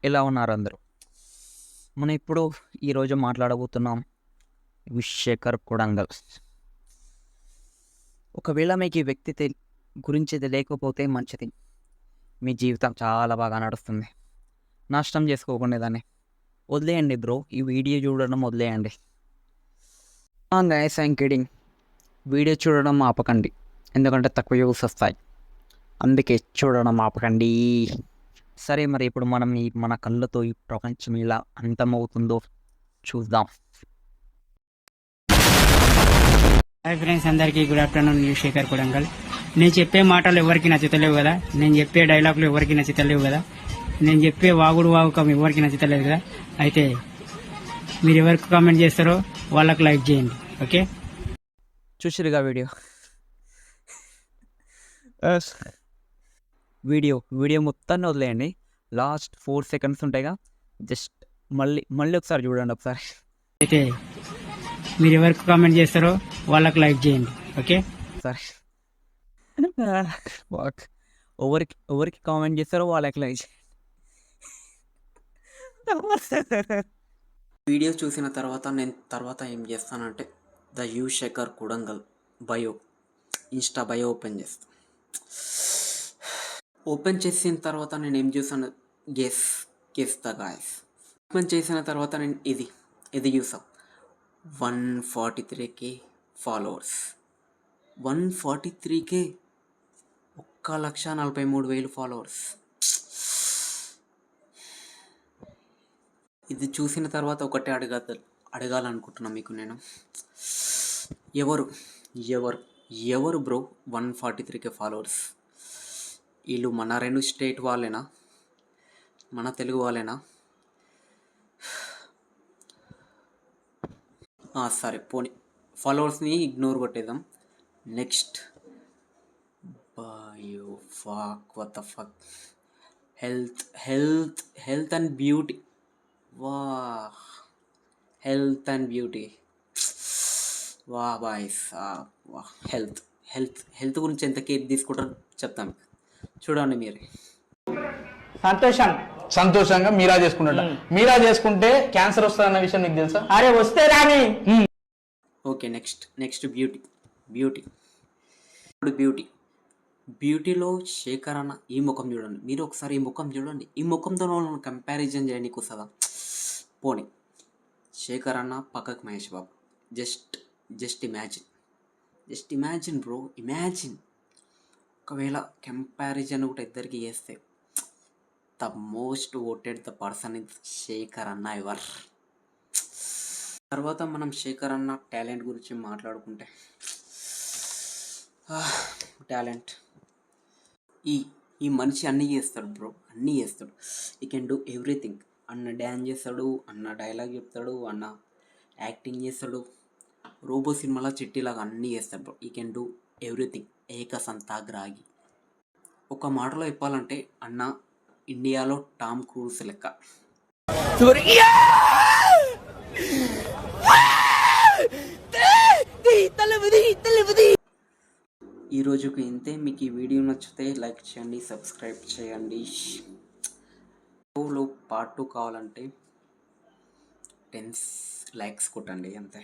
ఎలా ఉన్నారు అందరూ? మనం ఇప్పుడు ఈరోజు మాట్లాడబోతున్నాం శేఖర్ కొడంగల్. ఒకవేళ మీకు ఈ వ్యక్తి గురించి తెలియకపోతే మంచిది. మీ జీవితం చాలా బాగా నడుస్తుంది. నష్టం చేసుకోకుండా దాన్ని వదిలేయండి బ్రో. ఈ వీడియో చూడడం వదిలేయండి. Guys, I'm kidding. వీడియో చూడడం ఆపకండి, ఎందుకంటే తక్కువ వ్యూస్ వస్తాయి. అందుకే చూడడం ఆపకండి. సరే, మరి ఇప్పుడు మనం మన కళ్ళతో ఈ ప్రపంచం ఇలా అంతమవుతుందో చూద్దాం. హాయ్ ఫ్రెండ్స్, అందరికీ గుడ్ ఆఫ్టర్నూన్. న్యూ శేఖర్ కొడంగల్. నేను చెప్పే మాటలు ఎవరికి నచ్చుతలేవు కదా, నేను చెప్పే డైలాగులు ఎవరికి నచ్చుతలేవు కదా, నేను చెప్పే వాగుకం ఎవరికి నచ్చుతలేదు కదా. అయితే మీరు ఎవరికి కామెంట్ చేస్తారో వాళ్ళకి లైక్ చేయండి. ఓకే, చూసిరుగా వీడియో మొత్తాన్ని వదిలేయండి. లాస్ట్ 4 seconds ఉంటాయిగా, జస్ట్ మళ్ళీ ఒకసారి చూడండి. ఒకసారి అయితే మీరు ఎవరికి కామెంట్ చేస్తారో వాళ్ళకి లైక్ చేయండి. ఓకే, సరే. ఎవరికి కామెంట్ చేస్తారో వాళ్ళకి లైక్ చేయండి. వీడియో చూసిన తర్వాత నేను ఏం చేస్తానంటే Shekhar Kodangal insta bio open చేసిన తర్వాత నేను ఏం చూసాను, గెస్ ద గాయస్. ఓపెన్ చేసిన తర్వాత నేను ఇది చూసా, 143K ఫాలోవర్స్. 143K, 1,43,000 followers. ఇది చూసిన తర్వాత ఒకటే అడగాలనుకుంటున్నా మీకు నేను, ఎవరు బ్రో 143K ఫాలోవర్స్? వీళ్ళు మన 2 స్టేట్ వాళ్ళేనా, మన తెలుగు వాళ్ళేనా? సరే పోనీ, ఫాలోవర్స్ని ఇగ్నోర్ కొట్టేద్దాం. Next, what the fuck, health and beauty. Health and beauty, boys. Health గురించి ఎంత కేర్ తీసుకుంటారో చెప్తాను, చూడండి మీరు. సంతోషంగా మీరా చేసుకుంటా. మీరా చేసుకుంటే క్యాన్సర్ వస్తుందన్న విషయం నీకు తెలుసా? అరే వస్తే రాని. ఓకే, నెక్స్ట్ బ్యూటీలో శేఖర్ అన్న ఈ ముఖం చూడండి. మీరు ఒకసారి ఈ ముఖం చూడండి. ఈ ముఖంతో కంపారిజన్ చేయడానికి వస్తుందా? పోనీ, శేఖర్ అన్న పక్కకు Mahesh Babu. Just imagine bro, imagine. ఒకవేళ కంపారిజన్ కూడా ఇద్దరికి చేస్తే, the most voted the person is Shekhar అన్న ఎవర్. తర్వాత మనం శేఖర్ అన్న టాలెంట్ గురించి మాట్లాడుకుంటే, టాలెంట్, ఈ మనిషి అన్నీ చేస్తాడు బ్రో, అన్నీ చేస్తాడు. ఈ కెన్ డూ ఎవ్రీథింగ్. అన్న డ్యాన్స్ చేస్తాడు, అన్న డైలాగ్ చెప్తాడు, అన్న యాక్టింగ్ చేస్తాడు. రోబో సినిమాలో చిట్టిలాగా అన్నీ చేస్తాడు బ్రో. ఈ కెన్ డూ ఎవ్రీథింగ్. ఏకసంతాగ్రాగి. ఒక మాటలో చెప్పాలంటే అన్న ఇండియాలో టామ్ క్రూజ్ లెక్క. ఈ రోజుకి ఇంతే. మీకు ఈ వీడియో నచ్చితే లైక్ చేయండి, సబ్స్క్రైబ్ చేయండి. పార్ట్ 2 కావాలంటే 10 likes కొట్టండి, అంతే.